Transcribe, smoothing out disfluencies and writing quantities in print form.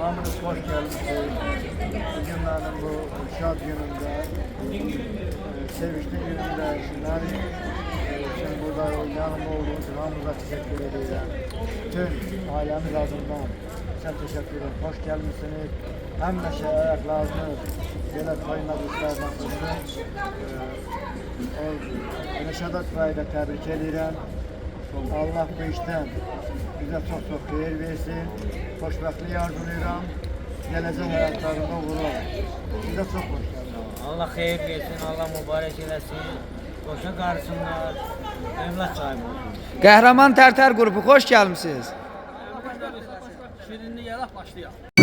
Hamınız hoş geldiniz. Bugünlerin bu şad gününde, sevinçli gününde sizlerin için burada yanımda olduğunuz için hamınıza teşekkür ediyorum. Tüm ailemiz adından size teşekkür ederim. Hoş gelmişsiniz. Hem de ayaklarınız böyle kaynadıklardan olsun. Reşadat Bey'i de tebrik ederim. Allah bu işten bize çok hayır versin. Xoşbəxtlik arzulayıram. Gələcək həyatlarında uğurlar. Sizə çox xoş gəldiniz. Allah xeyir versin, Allah mübarək eləsin. Boşa qarşısınlar, evlat sahibi olsun. Qəhrəman Tərtər qrupu xoş gəlmisiniz. Şirinli yalaq başlayaq.